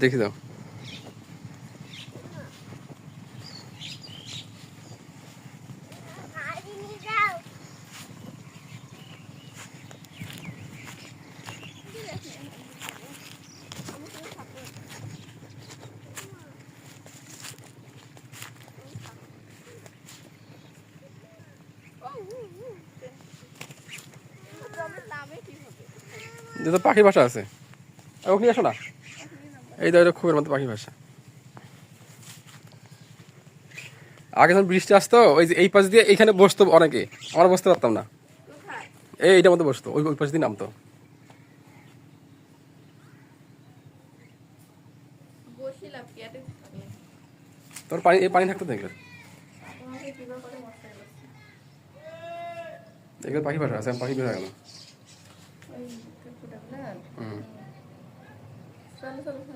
দেখি দাও। যে তো পাখির বাসা আছে, ওখানে আসো না। এই দাও, এটা খুবের মতো পাখির বাসা। আগে যখন বৃষ্টি আসতো ওই যে এই পাশ দিয়ে এইখানে বসতো অনেকে, আমরা বসতে পারতাম না। এইটার মধ্যে বসতো, ওই ওই পাশ দিয়ে নামতো। তোর পানি, এই পানি থাকতো দেখলে দেখলে পাখি বাসা আছে, পাখি বের হয়ে গেল। হুম।